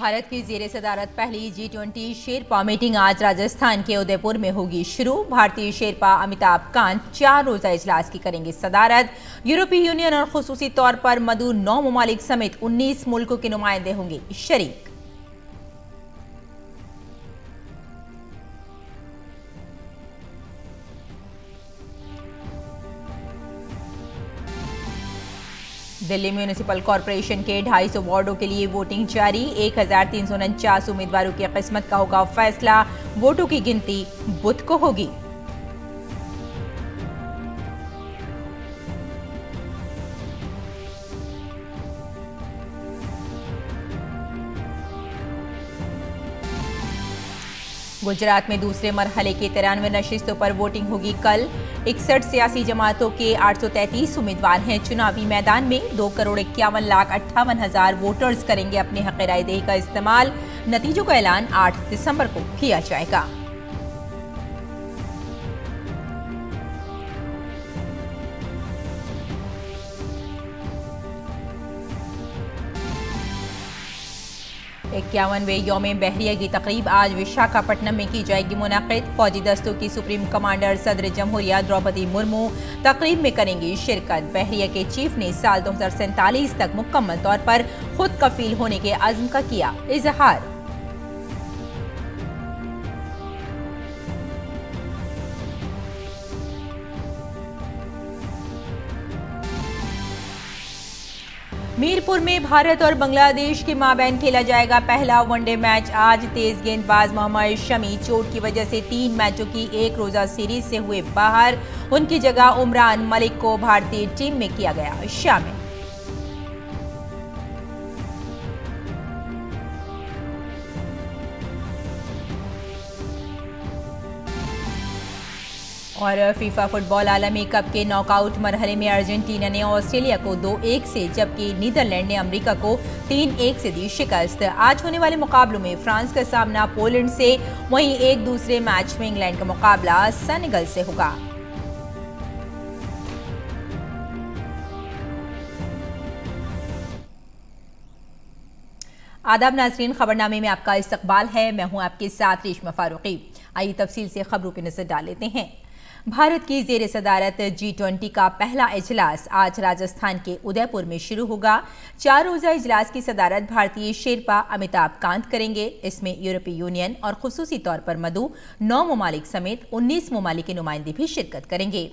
भारत की ज़ेरे सदारत पहली G20 शेरपा मीटिंग आज राजस्थान के उदयपुर में होगी शुरू। भारतीय शेरपा अमिताभ कांत 4 रोज़ा इजलास की करेंगे सदारत। यूरोपीय यूनियन और खुसूसी तौर पर मदू 9 ममालिक समेत 19 मुल्कों के नुमाइंदे होंगे शरीक। दिल्ली म्यूनिसिपल कॉरपोरेशन के 250 वार्डों के लिए वोटिंग जारी। 1349 उम्मीदवारों की किस्मत का होगा फैसला। वोटों की गिनती बुध को होगी। गुजरात में दूसरे मरहले के 93 नशिस्तों पर वोटिंग होगी कल। 61 सियासी जमातों के 833 उम्मीदवार हैं चुनावी मैदान में। 2,51,58,000 वोटर्स करेंगे अपने हक राय दही का इस्तेमाल। नतीजों का ऐलान 8 दिसंबर को किया जाएगा। इक्यावनवें यौम बहरिया की तकरीब आज विशाखापट्टनम में की जाएगी मुनाकिद। फौजी दस्तों की सुप्रीम कमांडर सदर जमहूरिया द्रौपदी मुर्मू तकरीब में करेंगी शिरकत। बहरिया के चीफ ने साल 2047 तक मुकम्मल तौर पर खुद कफील होने के अज़्म का किया इजहार। मीरपुर में भारत और बांग्लादेश के माबैन खेला जाएगा पहला वनडे मैच। आज तेज गेंदबाज मोहम्मद शमी चोट की वजह से 3 मैचों की एक रोजा सीरीज से हुए बाहर। उनकी जगह उमरान मलिक को भारतीय टीम में किया गया शामिल। और फीफा फुटबॉल आलमी कप के नॉकआउट मरहले में अर्जेंटीना ने ऑस्ट्रेलिया को 2-1 से जबकि नीदरलैंड ने अमेरिका को 3-1 से दी शिकस्त। आज होने वाले मुकाबलों में फ्रांस का सामना पोलैंड से, वहीं एक दूसरे मैच में इंग्लैंड का मुकाबला सेनेगल से होगा। आदाब नाज़रीन, खबरनामे में आपका इस्तकबाल है। मैं हूं आपके साथ रेशमा फारूकी। आइए तफसील से खबरों की नजर डाल लेते हैं। भारत की ज़ेरे सदारत G20 का पहला इजलास आज राजस्थान के उदयपुर में शुरू होगा। 4 रोज़ा इजलास की सदारत भारतीय शेरपा अमिताभ कांत करेंगे। इसमें यूरोपीय यूनियन और खुसूसी तौर पर मदू 9 ममालिक समेत 19 ममालिक के नुमाइंदे भी शिरकत करेंगे।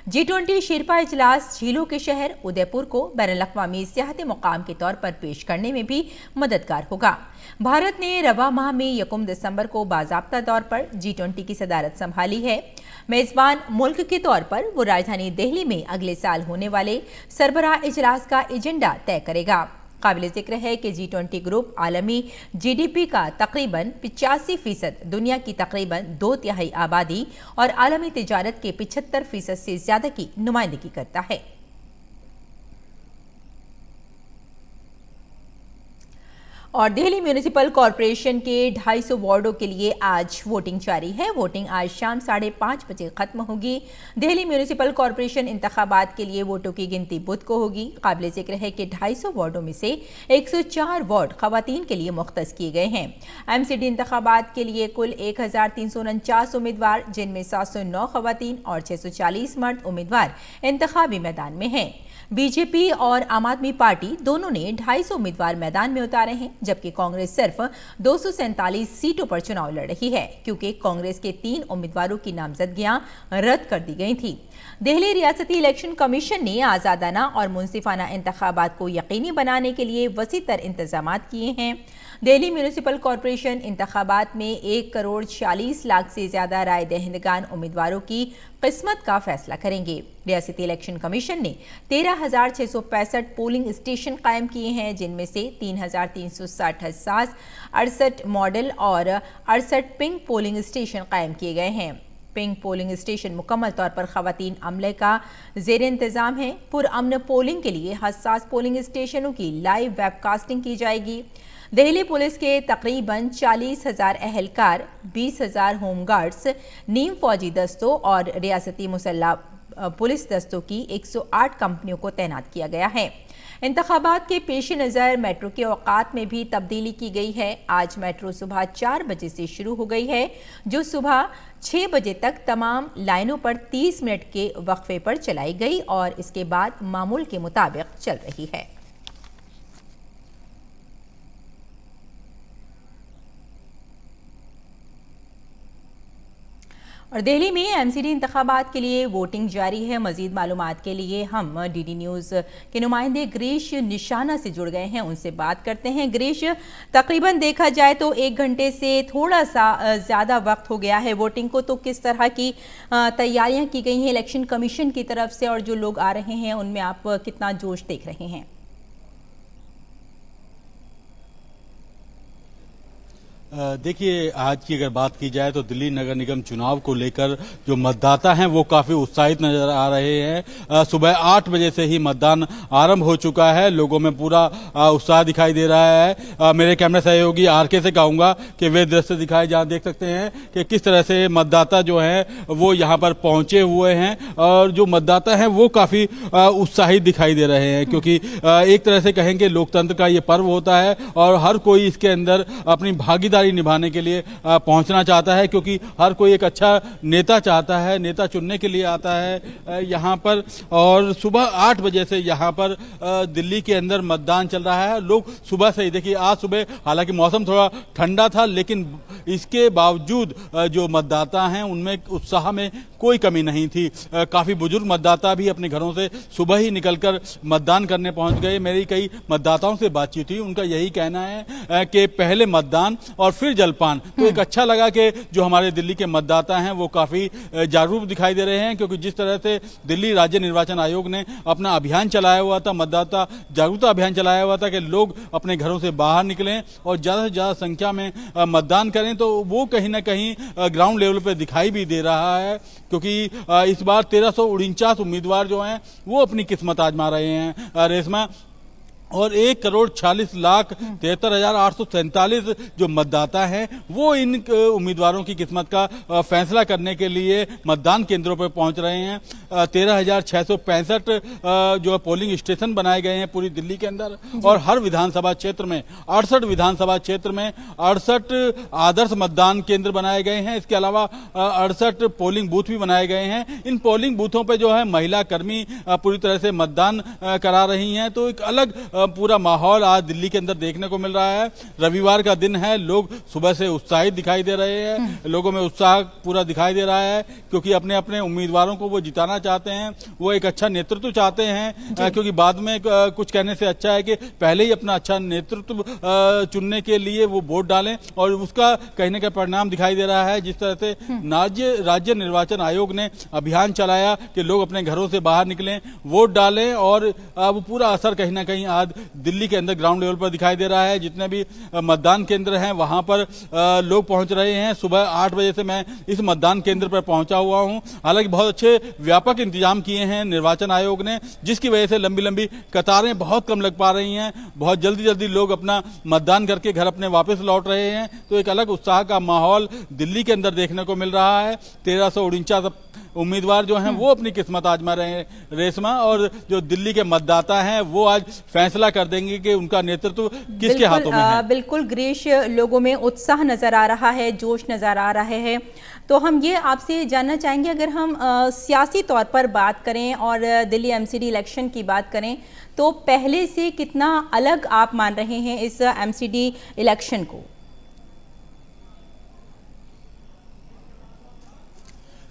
G20 शेरपा इजलास झीलों के शहर उदयपुर को बैनुल-अक़वामी सियाहती मुकाम के तौर पर पेश करने में भी मददगार होगा। भारत ने रवा माह में 1 दिसंबर को बाज़ाब्ता तौर पर G20 की सदारत संभाली है। मेज़बान मुल्क के तौर पर वो राजधानी दिल्ली में अगले साल होने वाले सरबराह इजलास का एजेंडा तय करेगा। काबिल जिक्र है कि G20 ग्रुप आलमी GDP का तकरीबन 85%, दुनिया की तकरीबन 2/3 आबादी और आलमी तिजारत के 75% से ज्यादा की नुमाइंदगी करता है। और दिल्ली म्यूनिसिपल कॉरपोरेशन के 250 वार्डों के लिए आज वोटिंग जारी है। वोटिंग आज शाम 5:30 बजे खत्म होगी। दिल्ली म्यूनिसिपल कॉरपोरेशन इंतखाबात के लिए वोटों की गिनती बुध को होगी। काबिल जिक्र है कि 250 वार्डों में से 104 वार्ड खवातीन के लिए मुख्तस किए गए हैं। MCD इंतखाबात के लिए कुल 1349 उम्मीदवार, जिनमें 709 खवातीन और 640 मर्द उम्मीदवार इंतखाबी मैदान में हैं। बीजेपी और आम आदमी पार्टी दोनों ने 250 उम्मीदवार मैदान में उतारे हैं, जबकि कांग्रेस सिर्फ 247 सीटों पर चुनाव लड़ रही है, क्योंकि कांग्रेस के 3 उम्मीदवारों की नामजदगियां रद्द कर दी गई थी। दिल्ली रियासती इलेक्शन कमीशन ने आज़ादाना और मुनसिफाना इंतखाबात को यकीनी बनाने के लिए वसी तर इंतजाम किए हैं। दिल्ली म्यूनिसिपल कॉरपोरेशन इंतखाबात में 1,40,00,000 से ज्यादा राय दहिंदगान उम्मीदवारों की किस्मत का फैसला करेंगे। रियासती इलेक्शन कमीशन ने 13,665 पोलिंग स्टेशन कायम किए हैं, जिनमें से 3,360 68 मॉडल और 68 पिंक पोलिंग स्टेशन कायम किए गए हैं। पिंक पोलिंग स्टेशन मुकम्मल तौर पर खवातीन अमले का ज़ेर इंतज़ाम है। पुरअमन पोलिंग के लिए हसास पोलिंग स्टेशनों की लाइव वेबकास्टिंग की जाएगी। दिल्ली पुलिस के तकरीबन 40,000 अहलकार, 20,000 होमगार्ड्स, नीम फौजी दस्तों और रियासती मुसल्ह पुलिस दस्तों की 108 कंपनियों को तैनात किया गया है। इंतखाबात के पेश नज़र मेट्रो के औकात में भी तब्दीली की गई है। आज मेट्रो सुबह 4 बजे से शुरू हो गई है, जो सुबह 6 बजे तक तमाम लाइनों पर 30 मिनट के वक्फे पर चलाई गई और इसके बाद मामूल के मुताबिक चल रही है। और दिल्ली में एमसीडी इंतखाबात के लिए वोटिंग जारी है। मजीद मालूमात के लिए हम डीडी न्यूज़ के नुमाइंदे ग्रीश निशाना से जुड़ गए हैं, उनसे बात करते हैं। ग्रीश, तकरीबन देखा जाए तो 1 घंटे से थोड़ा सा ज़्यादा वक्त हो गया है वोटिंग को, तो किस तरह की तैयारियां की गई हैं इलेक्शन कमीशन की तरफ से, और जो लोग आ रहे हैं उनमें आप कितना जोश देख रहे हैं? देखिए, आज की अगर बात की जाए तो दिल्ली नगर निगम चुनाव को लेकर जो मतदाता हैं वो काफ़ी उत्साहित नजर आ रहे हैं। सुबह 8 बजे से ही मतदान आरंभ हो चुका है। लोगों में पूरा उत्साह दिखाई दे रहा है। मेरे कैमरा सहयोगी आरके से कहूँगा कि वे दृश्य दिखाए, जहाँ देख सकते हैं कि किस तरह से मतदाता जो हैं वो यहाँ पर पहुँचे हुए हैं, और जो मतदाता हैं वो काफ़ी उत्साहित दिखाई दे रहे हैं, क्योंकि एक तरह से कहेंगे लोकतंत्र का ये पर्व होता है और हर कोई इसके अंदर अपनी भागीदारी निभाने के लिए पहुंचना चाहता है, क्योंकि हर कोई एक अच्छा नेता चाहता है, नेता चुनने के लिए आता है यहाँ पर। और सुबह 8 बजे से यहाँ पर दिल्ली के अंदर मतदान चल रहा है। लोग सुबह से ही, देखिए आज सुबह हालांकि मौसम थोड़ा ठंडा था, लेकिन इसके बावजूद जो मतदाता हैं उनमें उत्साह में कोई कमी नहीं थी। काफ़ी बुजुर्ग मतदाता भी अपने घरों से सुबह ही निकलकर मतदान करने पहुंच गए। मेरी कई मतदाताओं से बातचीत हुई, उनका यही कहना है कि पहले मतदान और फिर जलपान। तो एक अच्छा लगा कि जो हमारे दिल्ली के मतदाता हैं वो काफ़ी जागरूक दिखाई दे रहे हैं, क्योंकि जिस तरह से दिल्ली राज्य निर्वाचन आयोग ने अपना अभियान चलाया हुआ था, मतदाता जागरूकता अभियान चलाया हुआ था कि लोग अपने घरों से बाहर निकलें और ज़्यादा से ज़्यादा संख्या में मतदान करें, तो वो कहीं ना कहीं ग्राउंड लेवल पर दिखाई भी दे रहा है। क्योंकि इस बार 1349 उम्मीदवार जो हैं वो अपनी किस्मत आजमा रहे हैं रेशमा, और 1,46,73,847 जो मतदाता हैं वो इन उम्मीदवारों की किस्मत का फैसला करने के लिए मतदान केंद्रों पर पहुंच रहे हैं। 13,665 जो पोलिंग स्टेशन बनाए गए हैं पूरी दिल्ली के अंदर, और हर विधानसभा क्षेत्र में 68 विधानसभा क्षेत्र में 68 आदर्श मतदान केंद्र बनाए गए हैं। इसके अलावा 68 पोलिंग बूथ भी बनाए गए हैं। इन पोलिंग बूथों पर जो है महिला कर्मी पूरी तरह से मतदान करा रही हैं। तो एक अलग पूरा माहौल आज दिल्ली के अंदर देखने को मिल रहा है। रविवार का दिन है, लोग सुबह से उत्साहित दिखाई दे रहे हैं। लोगों में उत्साह पूरा दिखाई दे रहा है, क्योंकि अपने अपने उम्मीदवारों को वो जिताना चाहते हैं, वो एक अच्छा नेतृत्व चाहते हैं, क्योंकि बाद में कुछ कहने से अच्छा है कि पहले ही अपना अच्छा नेतृत्व चुनने के लिए वो वोट डालें, और उसका कहने का परिणाम दिखाई दे रहा है। जिस तरह से राज्य निर्वाचन आयोग ने अभियान चलाया कि लोग अपने घरों से बाहर निकलें, वोट डालें, और वो पूरा असर कहीं ना कहीं आज दिल्ली के अंदर ग्राउंड लेवल पर दिखाई दे रहा है। जितने भी मतदान केंद्र हैं वहां पर लोग पहुंच रहे हैं। सुबह 8 बजे से मैं इस मतदान केंद्र पर पहुंचा हुआ हूं। हालांकि बहुत अच्छे व्यापक इंतजाम किए हैं निर्वाचन आयोग ने, जिसकी वजह से लंबी लंबी कतारें बहुत कम लग पा रही हैं। बहुत जल्दी जल्दी लोग अपना मतदान करके घर अपने वापस लौट रहे हैं। तो एक अलग उत्साह का माहौल दिल्ली के अंदर देखने को मिल रहा है। 1349 उम्मीदवार जो हैं वो अपनी किस्मत आजमा रहे हैं रेशमा, और जो दिल्ली के मतदाता हैं वो आज फैसला कर देंगे कि उनका नेतृत्व किसके हाथों में है। बिल्कुल ग्रीश, लोगों में उत्साह नजर आ रहा है, जोश नजर आ रहा है। तो हम ये आपसे जानना चाहेंगे, अगर हम सियासी तौर पर बात करें और दिल्ली एमसीडी इलेक्शन की बात करें, तो पहले से कितना अलग आप मान रहे हैं इस एमसीडी इलेक्शन को?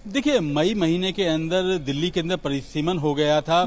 देखिए, मई महीने के अंदर दिल्ली के अंदर परिसीमन हो गया था।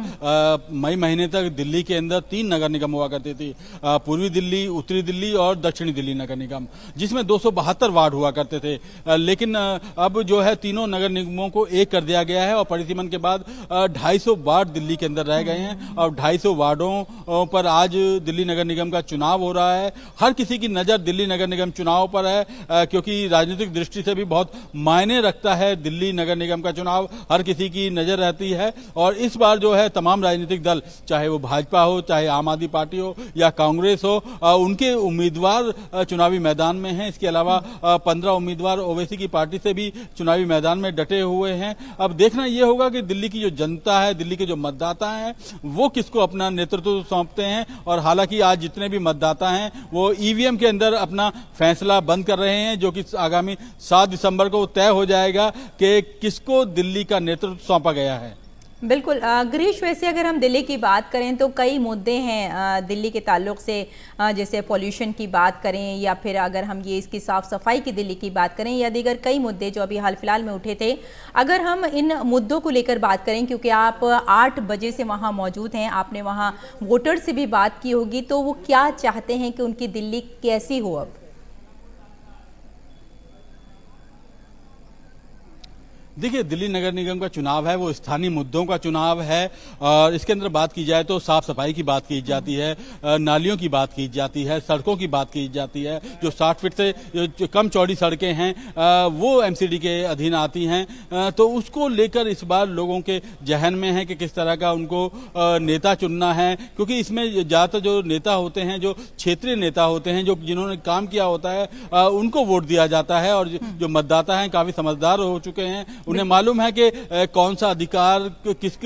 मई महीने तक दिल्ली के अंदर 3 नगर निगम हुआ करते थे, पूर्वी दिल्ली, उत्तरी दिल्ली और दक्षिणी दिल्ली नगर निगम, जिसमें 272 वार्ड हुआ करते थे। लेकिन अब जो है तीनों नगर निगमों को एक कर दिया गया है, और परिसीमन के बाद 250 वार्ड दिल्ली के अंदर रह गए हैं, और 250 वार्डों पर आज दिल्ली नगर निगम का चुनाव हो रहा है। हर किसी की नज़र दिल्ली नगर निगम चुनाव पर है, क्योंकि राजनीतिक दृष्टि से भी बहुत मायने रखता है दिल्ली नगर नगर निगम का चुनाव हर किसी की नजर रहती है और इस बार जो है तमाम राजनीतिक दल, चाहे वो भाजपा हो, चाहे आम आदमी पार्टी हो या कांग्रेस हो, उनके उम्मीदवार चुनावी मैदान में हैं। इसके अलावा 15 उम्मीदवार ओवैसी की पार्टी से भी चुनावी मैदान में डटे हुए हैं। अब देखना यह होगा कि दिल्ली की जो जनता है, दिल्ली के जो मतदाता हैं, वो किसको अपना नेतृत्व सौंपते हैं। और हालांकि आज जितने भी मतदाता हैं वो ईवीएम के अंदर अपना फैसला बंद कर रहे हैं, जो कि आगामी 7 दिसंबर को तय हो जाएगा कि किसको दिल्ली का नेतृत्व सौंपा गया है। बिल्कुल गिरीश, वैसे अगर हम दिल्ली की बात करें तो कई मुद्दे हैं दिल्ली के ताल्लुक से, जैसे पॉल्यूशन की बात करें या फिर अगर हम ये इसकी साफ़ सफाई की दिल्ली की बात करें या दीगर कई मुद्दे जो अभी हाल फिलहाल में उठे थे। अगर हम इन मुद्दों को लेकर बात करें, क्योंकि आप 8 बजे से वहाँ मौजूद हैं, आपने वहाँ वोटर से भी बात की होगी, तो वो क्या चाहते हैं कि उनकी दिल्ली कैसी हो? अब देखिए, दिल्ली नगर निगम का चुनाव है वो स्थानीय मुद्दों का चुनाव है और इसके अंदर बात की जाए तो साफ सफाई की बात की जाती है, नालियों की बात की जाती है, सड़कों की बात की जाती है। जो 60 फीट से जो कम चौड़ी सड़कें हैं वो एमसीडी के अधीन आती हैं, तो उसको लेकर इस बार लोगों के जहन में है कि किस तरह का उनको नेता चुनना है। क्योंकि इसमें ज़्यादातर जो नेता होते हैं, जो क्षेत्रीय नेता होते हैं, जो जिन्होंने काम किया होता है, उनको वोट दिया जाता है। और जो मतदाता हैं काफ़ी समझदार हो चुके हैं, उन्हें मालूम है कि कौन सा अधिकार किस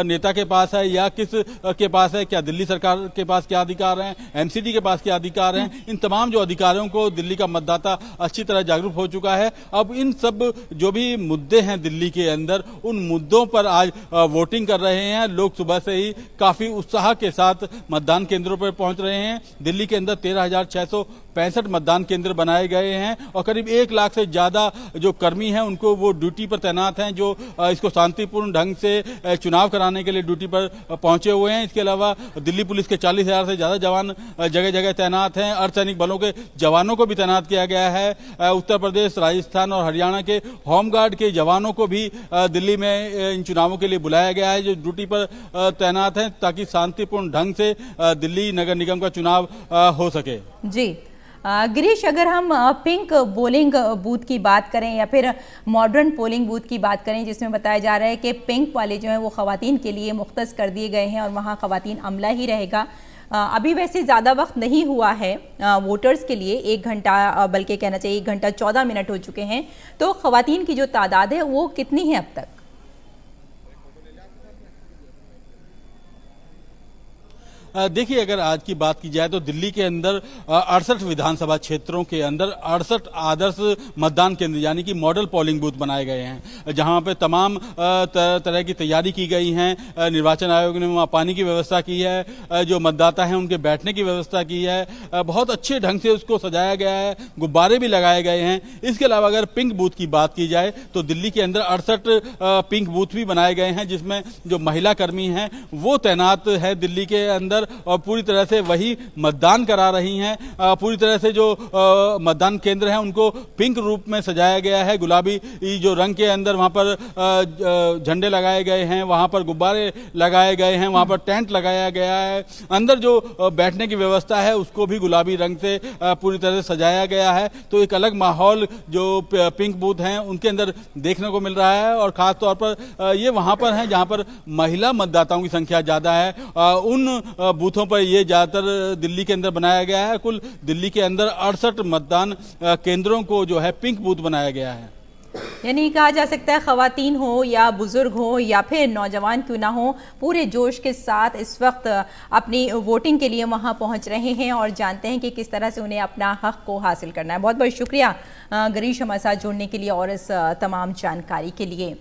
नेता के पास है या किस के पास है, क्या दिल्ली सरकार के पास क्या अधिकार हैं, एमसीडी के पास क्या अधिकार हैं। इन तमाम जो अधिकारों को दिल्ली का मतदाता अच्छी तरह जागरूक हो चुका है। अब इन सब जो भी मुद्दे हैं दिल्ली के अंदर, उन मुद्दों पर आज वोटिंग कर रहे हैं लोग। सुबह से ही काफी उत्साह के साथ मतदान केंद्रों पर पहुंच रहे हैं। दिल्ली के अंदर 13,665 मतदान केंद्र बनाए गए हैं और करीब 1 लाख से ज्यादा जो कर्मी हैं उनको वो ड्यूटी पर तैनात हैं, जो इसको शांतिपूर्ण ढंग से चुनाव कराने के लिए ड्यूटी पर पहुंचे हुए हैं। इसके अलावा दिल्ली पुलिस के 40,000 से ज्यादा जवान जगह जगह तैनात हैं। अर्धसैनिक बलों के जवानों को भी तैनात किया गया है। उत्तर प्रदेश, राजस्थान और हरियाणा के होमगार्ड के जवानों को भी दिल्ली में इन चुनावों के लिए बुलाया गया है, जो ड्यूटी पर तैनात हैं, ताकि शांतिपूर्ण ढंग से दिल्ली नगर निगम का चुनाव हो सके। जी गिरीश, अगर हम पिंक पोलिंग बूथ की बात करें या फिर मॉडर्न पोलिंग बूथ की बात करें, जिसमें बताया जा रहा है कि पिंक वाले जो हैं वो ख़वातीन के लिए मुख्तस कर दिए गए हैं और वहाँ ख़वातीन अमला ही रहेगा। अभी वैसे ज़्यादा वक्त नहीं हुआ है वोटर्स के लिए, 1 घंटा, बल्कि कहना चाहिए 1 घंटा 14 मिनट हो चुके हैं। तो ख़वातीन की जो तादाद है वो कितनी है अब तक? देखिए, अगर आज की बात की जाए तो दिल्ली के अंदर 68 विधानसभा क्षेत्रों के अंदर 68 आदर्श मतदान केंद्र यानी कि मॉडल पोलिंग बूथ बनाए गए हैं, जहां पे तमाम तरह की तैयारी की गई है। निर्वाचन आयोग ने वहाँ पानी की व्यवस्था की है, जो मतदाता हैं उनके बैठने की व्यवस्था की है, बहुत अच्छे ढंग से उसको सजाया गया है, गुब्बारे भी लगाए गए हैं। इसके अलावा अगर पिंक बूथ की बात की जाए तो दिल्ली के अंदर 68 पिंक बूथ भी बनाए गए हैं, जिसमें जो महिला कर्मी हैं वो तैनात है दिल्ली के अंदर और पूरी तरह से वही मतदान करा रही हैं। पूरी तरह से जो मतदान केंद्र हैं उनको पिंक रूप में सजाया गया है, गुलाबी जो रंग के अंदर वहाँ पर झंडे लगाए गए हैं, वहाँ पर गुब्बारे लगाए गए हैं, वहाँ पर टेंट लगाया गया है। अंदर जो बैठने की व्यवस्था है उसको भी गुलाबी रंग से पूरी तरह से सजाया गया है। तो एक अलग माहौल जो पिंक बूथ हैं उनके अंदर देखने को मिल रहा है और ख़ास तौर पर ये वहाँ पर हैं जहाँ पर महिला मतदाताओं की संख्या ज़्यादा है। उन बूथों पर ये ज़्यादातर दिल्ली के अंदर बनाया गया है। कुल दिल्ली के अंदर 68 मतदान केंद्रों को जो है पिंक बूथ बनाया गया है। यानी कहा जा सकता है ख़वातीन हो या बुजुर्ग हो या फिर नौजवान क्यों ना हो, पूरे जोश के साथ इस वक्त अपनी वोटिंग के लिए वहां पहुंच रहे हैं और जानते हैं कि किस तरह से उन्हें अपना हक को हासिल करना है। बहुत बहुत शुक्रिया गिरीश हमारे साथ जुड़ने के लिए और इस तमाम जानकारी के लिए।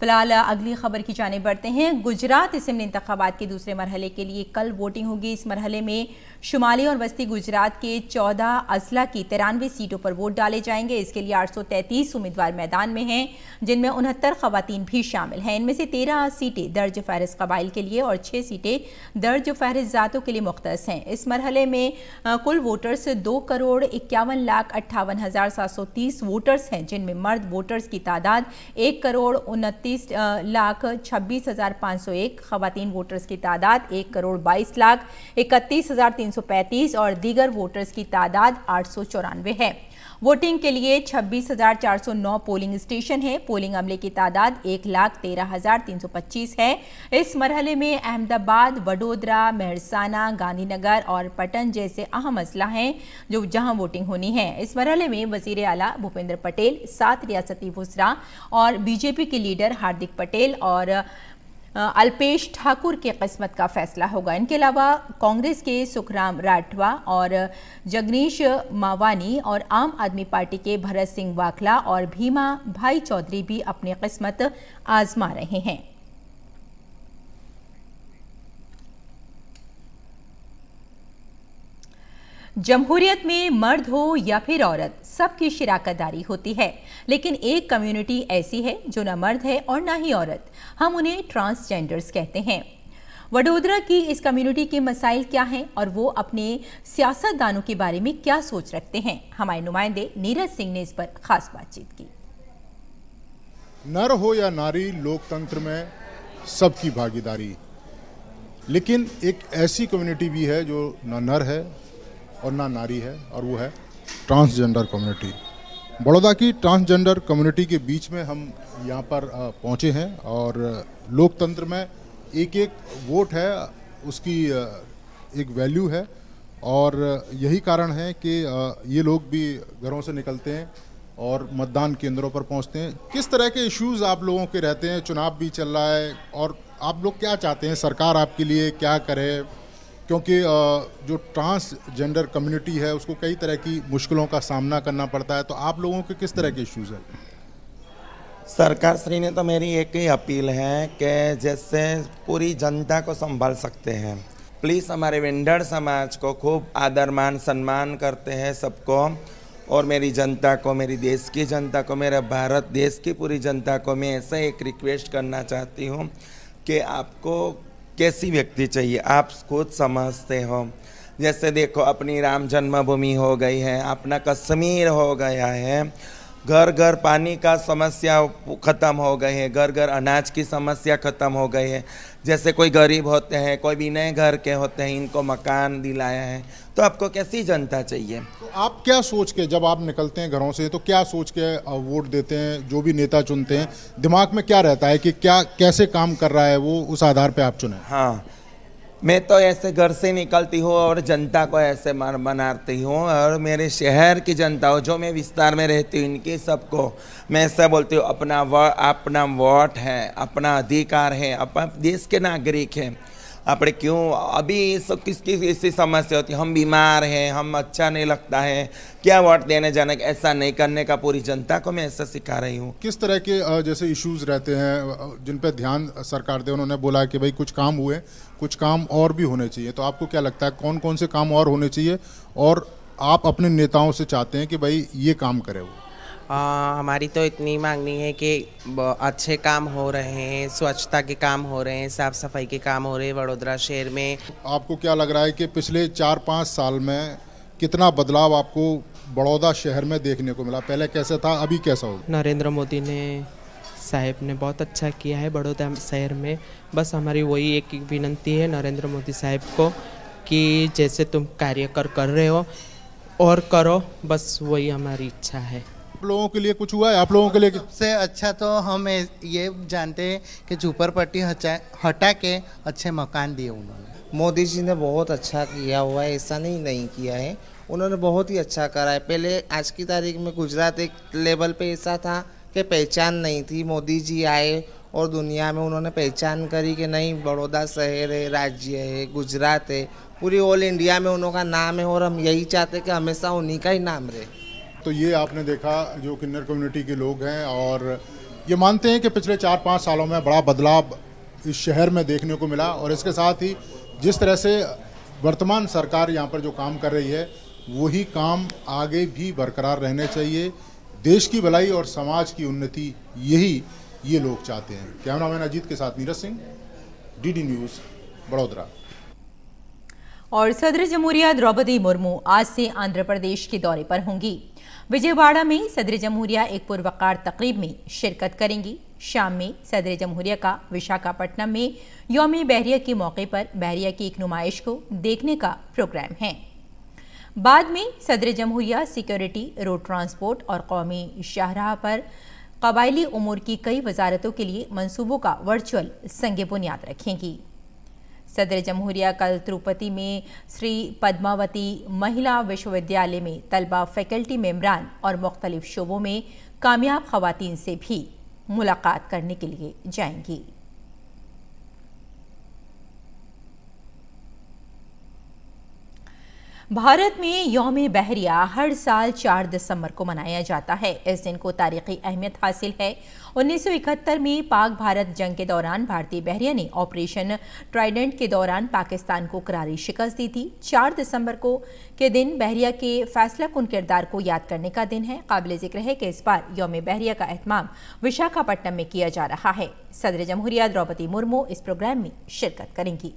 फिलहाल अगली खबर की जाने बढ़ते हैं। गुजरात असेंबली इंतखाबात के दूसरे मरहले के लिए कल वोटिंग होगी। इस मरहले में शुमाली और वस्ती गुजरात के 14 अजला की 93 सीटों पर वोट डाले जाएंगे। इसके लिए 833 उम्मीदवार मैदान में हैं, जिनमें 69 खवातीन भी शामिल हैं। इनमें से 13 सीटें दर्ज फहरिस्त कबाइल के लिए और 6 सीटें दर्ज फहरिस्त जातों के लिए मुख्तस हैं। इस मरहले में कुल वोटर्स 2,51,58,730 वोटर्स हैं, जिनमें मर्द वोटर्स की तादाद 1,29,26,501, खवातीन वोटर्स की तादाद 1,22,31,335 और दीगर वोटर्स की तादाद 894 है। वोटिंग के लिए 26,409 पोलिंग स्टेशन है। पोलिंग अमले की तादाद 1,13,325 है। इस मरहले में अहमदाबाद, वडोदरा, मेहसाना, गांधीनगर और पटन जैसे अहम अजला हैं जो जहां वोटिंग होनी है। इस मरहले में वजीर आला भूपेंद्र पटेल, 7 रियासती वुज़रा और बीजेपी के लीडर हार्दिक पटेल और अल्पेश ठाकुर की किस्मत का फैसला होगा। इनके अलावा कांग्रेस के सुखराम राठवा और जगदीश मावानी और आम आदमी पार्टी के भरत सिंह वाकला और भीमा भाई चौधरी भी अपनी किस्मत आजमा रहे हैं। जमहूरियत में मर्द हो या फिर औरत, सबकी शिराकतदारी होती है, लेकिन एक कम्युनिटी ऐसी है जो न मर्द है और न ही औरत। हम उन्हें ट्रांसजेंडर्स कहते हैं। वडोदरा की इस कम्युनिटी के मसाइल क्या हैं और वो अपने सियासतदानों के बारे में क्या सोच रखते हैं, हमारे नुमाइंदे नीरज सिंह ने इस पर खास बातचीत की। नर हो या नारी, लोकतंत्र में सबकी भागीदारी, लेकिन एक ऐसी कम्युनिटी भी है जो ना नर है और ना नारी है, और वो है ट्रांसजेंडर कम्युनिटी। बड़ौदा की ट्रांसजेंडर कम्युनिटी के बीच में हम यहाँ पर पहुँचे हैं और लोकतंत्र में एक एक वोट है, उसकी एक वैल्यू है, और यही कारण है कि ये लोग भी घरों से निकलते हैं और मतदान केंद्रों पर पहुँचते हैं। किस तरह के इश्यूज़ आप लोगों के रहते हैं? चुनाव भी चल रहा है और आप लोग क्या चाहते हैं, सरकार आपके लिए क्या करे? क्योंकि जो ट्रांसजेंडर कम्युनिटी है उसको कई तरह की मुश्किलों का सामना करना पड़ता है, तो आप लोगों के किस तरह के इश्यूज़ हैं? सरकार श्री ने तो मेरी एक ही अपील है कि जैसे पूरी जनता को संभाल सकते हैं, प्लीज़ हमारे वेंडर समाज को खूब आदर मान सम्मान करते हैं सबको, और मेरी जनता को, मेरी देश की जनता को, मेरे भारत देश की पूरी जनता को मैं ऐसा एक रिक्वेस्ट करना चाहती हूँ कि आपको कैसी व्यक्ति चाहिए आप खुद समझते हो। जैसे देखो, अपनी राम जन्मभूमि हो गई है, अपना कश्मीर हो गया है, घर घर पानी का समस्या ख़त्म हो गई है, घर घर अनाज की समस्या ख़त्म हो गई है। जैसे कोई गरीब होते हैं, कोई भी नए घर के होते हैं, इनको मकान दिलाया है, तो आपको कैसी जनता चाहिए? तो आप क्या सोच के जब आप निकलते हैं घरों से, तो क्या सोच के वोट देते हैं? जो भी नेता चुनते हैं, दिमाग में क्या रहता है कि क्या कैसे काम कर रहा है वो, उस आधार पे आप चुनें? हाँ, मैं तो ऐसे घर से निकलती हूँ और जनता को ऐसे मनाती हूँ, और मेरे शहर की जनता हो जो मैं विस्तार में रहती हूँ, इनकी सबको मैं ऐसा बोलती हूँ, अपना वोट है, अपना अधिकार है, अपना देश के नागरिक हैं। अपने क्यों अभी सब किसकी ऐसी समस्या होती है, हम बीमार हैं, हम अच्छा नहीं लगता है, क्या वोट देने जाने, ऐसा नहीं करने का पूरी जनता को मैं ऐसा सिखा रही हूँ। किस तरह के जैसे इश्यूज रहते हैं जिन पर ध्यान सरकार दे? उन्होंने बोला कि भाई कुछ काम हुए, कुछ काम और भी होने चाहिए, तो आपको क्या लगता है कौन कौन से काम और होने चाहिए और आप अपने नेताओं से चाहते हैं कि भाई ये काम करे वो? हमारी तो इतनी मांगनी है कि अच्छे काम हो रहे हैं, स्वच्छता के काम हो रहे हैं, साफ़ सफाई के काम हो रहे हैं वडोदरा शहर में। आपको क्या लग रहा है कि पिछले 4-5 साल में कितना बदलाव आपको बड़ौदा शहर में देखने को मिला? पहले कैसा था, अभी कैसा होगा? नरेंद्र मोदी ने साहब ने बहुत अच्छा किया है बड़ौदा शहर में। बस हमारी वही एक विनती है नरेंद्र मोदी साहब को कि जैसे तुम कार्य कर रहे हो और करो, बस वही हमारी इच्छा है। आप लोगों के लिए कुछ हुआ है? आप लोगों के लिए सबसे अच्छा तो हम ये जानते हैं कि झूपड़पट्टी हटा के अच्छे मकान दिए उन्होंने। मोदी जी ने बहुत अच्छा किया हुआ है, ऐसा नहीं किया है, उन्होंने बहुत ही अच्छा करा है। पहले आज की तारीख में गुजरात एक लेवल पे ऐसा था कि पहचान नहीं थी, मोदी जी आए और दुनिया में उन्होंने पहचान करी कि नहीं, बड़ौदा शहर है, राज्य है, गुजरात है, पूरी ऑल इंडिया में उन्हों का नाम है, और हम यही चाहते कि हमेशा उन्हीं का ही नाम रहे। तो ये आपने देखा जो किन्नर कम्युनिटी के लोग हैं, और ये मानते हैं कि पिछले 4-5 सालों में बड़ा बदलाव इस शहर में देखने को मिला, और इसके साथ ही जिस तरह से वर्तमान सरकार यहाँ पर जो काम कर रही है वही काम आगे भी बरकरार रहने चाहिए। देश की भलाई और समाज की उन्नति, यही ये लोग चाहते हैं। कैमरामैन अजीत के साथ नीरज सिंह, डीडी न्यूज़, बड़ौदरा। और सदर जमहूरिया द्रौपदी मुर्मू आज से आंध्र प्रदेश के दौरे पर होंगी। विजयवाड़ा में सदर जमहूरिया एक पुरवकार तकरीब में शिरकत करेंगी। शाम में सदर जमहूरिया का विशाखापट्टनम में यौम बहरिया के मौके पर बहरिया की एक नुमाइश को देखने का प्रोग्राम है। बाद में सदर जमहूरिया सिक्योरिटी, रोड ट्रांसपोर्ट और कौमी शाहराह पर कबायली उमूर की कई वजारतों के लिए मंसूबों का वर्चुअल संग बुनियाद रखेंगी। सदर जमहूरिया कल तिरुपति में श्री पद्मावती महिला विश्वविद्यालय में तलबा, फैकल्टी मेंबरान और मुख्तलिफ शोबों में कामयाब खवातीन से भी मुलाकात करने के लिए जाएंगी। भारत में यौम बहरिया हर साल 4 दिसंबर को मनाया जाता है। इस दिन को तारीखी अहमियत हासिल है। 1971 में पाक भारत जंग के दौरान भारतीय बहरिया ने ऑपरेशन ट्राइडेंट के दौरान पाकिस्तान को करारी शिकस्त दी थी। 4 दिसंबर को के दिन बहरिया के फैसलाकुन किरदार को याद करने का दिन है। काबिल जिक्र है कि इस बार यौम बहरिया का एहतमाम विशाखापट्टनम में किया जा रहा है। सदर जमहूरिया द्रौपदी मुर्मू इस प्रोग्राम में शिरकत करेंगी।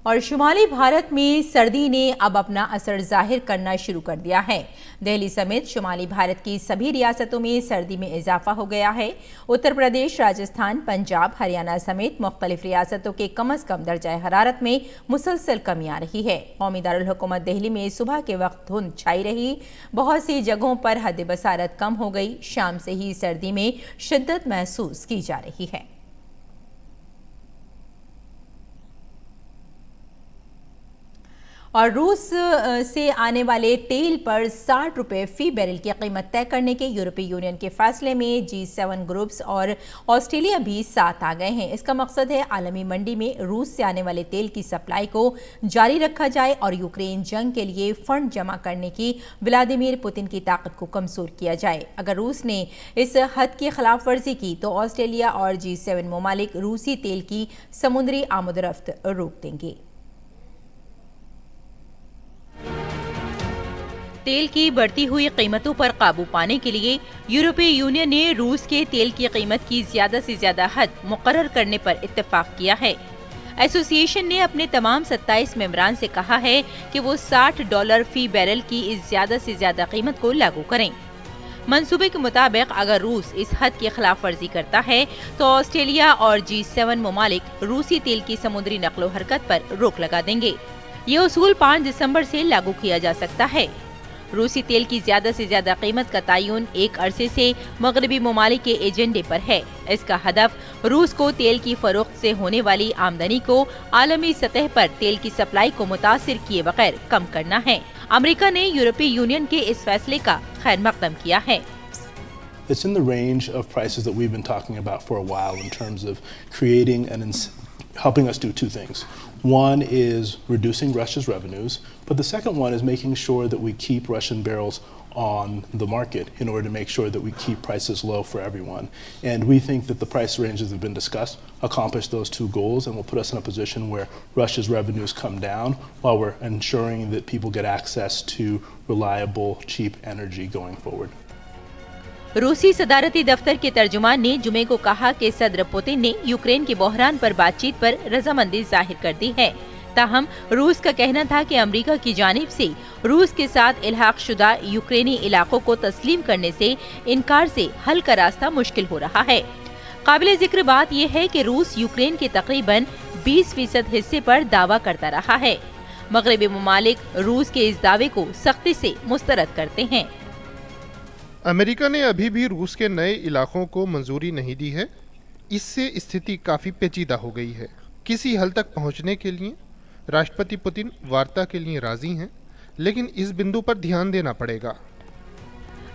और शुमाली भारत में सर्दी ने अब अपना असर जाहिर करना शुरू कर दिया है। दिल्ली समेत शुमाली भारत की सभी रियासतों में सर्दी में इजाफा हो गया है। उत्तर प्रदेश, राजस्थान, पंजाब, हरियाणा समेत मुख्तलिफ रियासतों के कम अज कम दर्जा हरारत में मुसलसल कमी आ रही है। कौमी दारुल हुकूमत दिल्ली में सुबह के वक्त धुंध छाई रही। बहुत सी जगहों पर हद बसारत कम हो गई। शाम से ही सर्दी में शिद्दत महसूस की जा रही है। और रूस से आने वाले तेल पर 60 रुपये फी बैरल की कीमत तय करने के यूरोपीय यूनियन के फैसले में G7 ग्रुप्स और ऑस्ट्रेलिया भी साथ आ गए हैं। इसका मकसद है आलमी मंडी में रूस से आने वाले तेल की सप्लाई को जारी रखा जाए और यूक्रेन जंग के लिए फंड जमा करने की व्लादिमीर पुतिन की ताकत को कमजोर किया जाए। अगर रूस ने इस हद की खिलाफ वर्जी की तो ऑस्ट्रेलिया और G7 ममालिक रूसी तेल की समुद्री आमदरफ्त रोक देंगे। तेल की बढ़ती हुई कीमतों पर काबू पाने के लिए यूरोपीय यूनियन ने रूस के तेल की कीमत की ज्यादा से ज्यादा हद मुकर्रर करने पर इत्तेफाक किया है। एसोसिएशन ने अपने तमाम 27 मेंबरान से कहा है कि वो $60 फी बैरल की इस ज्यादा से ज्यादा कीमत को लागू करें। मंसूबे के मुताबिक अगर रूस इस हद की खिलाफ वर्जी करता है तो ऑस्ट्रेलिया और G7 ममालिक रूसी तेल की समुद्री नकलो हरकत पर रोक लगा देंगे। ये उसूल 5 दिसंबर से लागू किया जा सकता है। रूसी तेल की ज्यादा से ज्यादा कीमत का तयन एक अरसे से मगरबी ममालिक के एजेंडे पर है। इसका हदफ रूस को तेल की फरोख्त से होने वाली आमदनी को आलमी सतह पर तेल की सप्लाई को मुतासिर किए बगैर कम करना है। अमेरिका ने यूरोपीय यूनियन के इस फैसले का खैर मकदम किया है। It's in the range of prices that we've been talking about for a while in terms of creating and helping us do two things. One is reducing Russia's revenues, but the second one is making sure that we keep Russian barrels on the market in order to make sure that we keep prices low for everyone. And we think that the price ranges that have been discussed accomplish those two goals and will put us in a position where Russia's revenues come down while we're ensuring that people get access to reliable, cheap energy going forward. रूसी सदारती दफ्तर के तर्जुमान ने जुमे को कहा कि सदर Putin ने यूक्रेन के बहरान पर बातचीत पर रजामंदी जाहिर कर दी है। ताहम रूस का कहना था कि अमेरिका की जानिब से रूस के साथ इल्हाक शुदा यूक्रेनी इलाकों को तस्लीम करने से इनकार से हल का रास्ता मुश्किल हो रहा है। काबिल जिक्र बात यह है कि रूस यूक्रेन के तकरीबन 20% हिस्से पर दावा करता रहा है। मगरबी ममालिक रूस के इस दावे को सख्ती से मुस्तरद करते हैं। अमेरिका ने अभी भी रूस के नए इलाकों को मंजूरी नहीं दी है। इससे स्थिति काफ़ी पेचीदा हो गई है। किसी हल तक पहुंचने के लिए राष्ट्रपति पुतिन वार्ता के लिए राजी हैं, लेकिन इस बिंदु पर ध्यान देना पड़ेगा।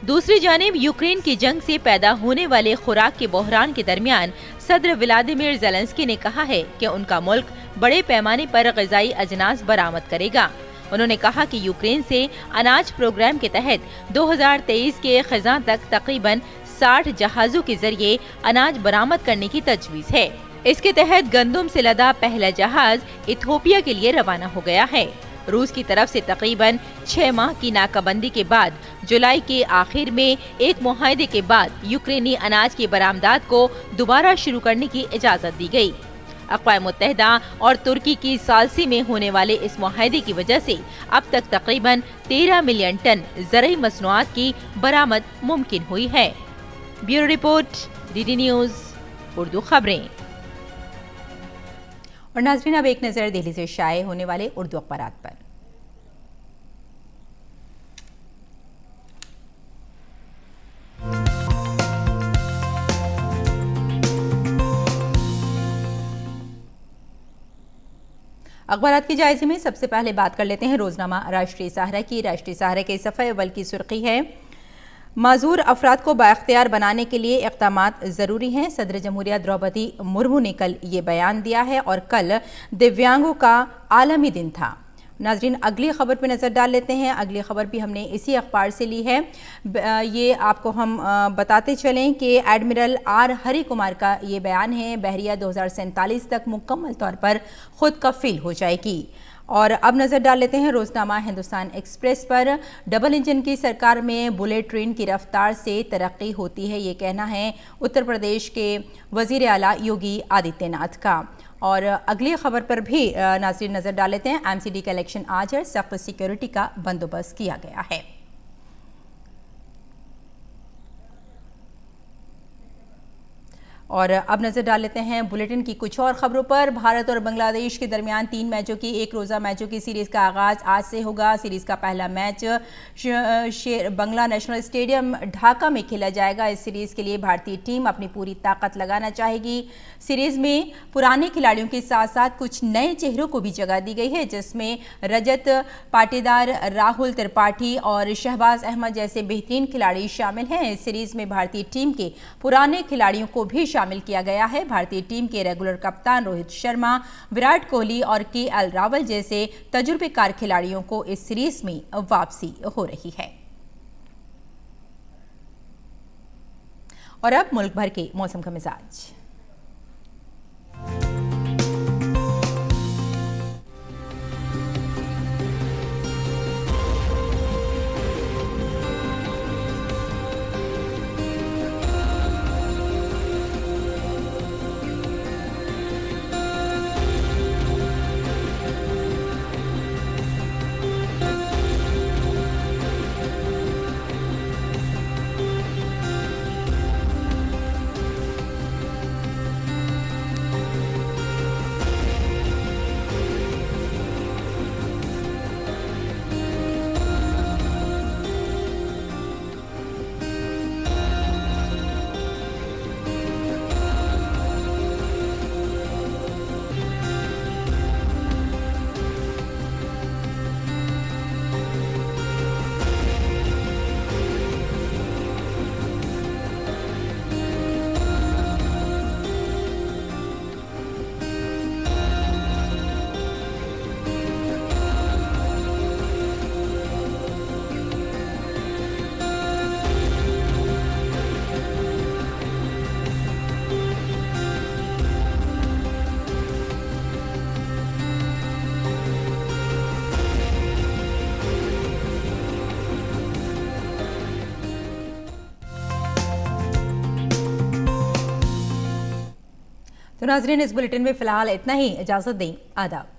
दूसरी जानिब यूक्रेन की जंग से पैदा होने वाले खुराक के बहरान के दरमियान सदर व्लादिमीर ज़ेलेंस्की ने कहा है कि उनका मुल्क बड़े पैमाने पर ग़िज़ाई अजनास बरामद करेगा। उन्होंने कहा कि यूक्रेन से अनाज प्रोग्राम के तहत 2023 के खज़ां तक तकरीबन 60 जहाज़ों के जरिए अनाज बरामद करने की तजवीज़ है। इसके तहत गंदम से लदा पहला जहाज इथियोपिया के लिए रवाना हो गया है। रूस की तरफ से तकरीबन 6 माह की नाकाबंदी के बाद जुलाई के आखिर में एक मुआहदे के बाद यूक्रेनी अनाज की बरामदात को दोबारा शुरू करने की इजाज़त दी गई। अक़वाम मुत्तहिदा और तुर्की की सालसी में होने वाले इस मुआहदे की वजह से अब तक तकरीबन 13 मिलियन टन ज़रई मसनूआत की बरामद मुमकिन हुई है। Bureau report, DD news Urdu खबरें। और नाज़रीन, अब एक नज़र दिल्ली से शाये होने वाले उर्दू अखबारात पर। अखबारात के जायजे में सबसे पहले बात कर लेते हैं रोजनामा राष्ट्रीय सहारा की। राष्ट्रीय सहारा के सफ़े अव्वल की सुर्खी है, माजूर अफराद को बाइख्तियार बनाने के लिए इक़दामात ज़रूरी हैं। सदर जमहूरिया द्रौपदी मुर्मू ने कल ये बयान दिया है और कल दिव्यांगों का आलमी दिन था। नाजरीन, अगली खबर पर नज़र डाल लेते हैं। अगली खबर भी हमने इसी अखबार से ली है। ये आपको हम बताते चलें कि एडमिरल आर हरि कुमार का ये बयान है, बहरिया 2047 तक मुकम्मल तौर पर खुद कफ़ील हो जाएगी। और अब नज़र डाल लेते हैं रोजनामा हिंदुस्तान एक्सप्रेस पर। डबल इंजन की सरकार में बुलेट ट्रेन की रफ्तार से तरक्की होती है, ये कहना है उत्तर प्रदेश के वज़ीर आला योगी आदित्यनाथ का। और अगली खबर पर भी नाज़रीन नज़र डाल लेते हैं। एमसीडी का इलेक्शन आज है, सख्त सिक्योरिटी का बंदोबस्त किया गया है। और अब नज़र डाल लेते हैं बुलेटिन की कुछ और खबरों पर। भारत और बांग्लादेश के दरमियान 3 मैचों की एक रोज़ा मैचों की सीरीज़ का आगाज़ आज से होगा। सीरीज़ का पहला मैच बंगला नेशनल स्टेडियम ढाका में खेला जाएगा। इस सीरीज़ के लिए भारतीय टीम अपनी पूरी ताकत लगाना चाहेगी। सीरीज़ में पुराने खिलाड़ियों के साथ साथ कुछ नए चेहरों को भी जगह दी गई है, जिसमें रजत पाटीदार, राहुल त्रिपाठी और शहबाज अहमद जैसे बेहतरीन खिलाड़ी शामिल हैं। इस सीरीज़ में भारतीय टीम के पुराने खिलाड़ियों को भी शामिल किया गया है। भारतीय टीम के रेगुलर कप्तान रोहित शर्मा, विराट कोहली और केएल रावल जैसे तजुर्बेकार खिलाड़ियों को इस सीरीज में वापसी हो रही है। और अब मुल्क भर के मौसम का मिजाज। तो नाज़रीन, इस बुलेटिन में फिलहाल इतना ही। इजाज़त दें, आदाब।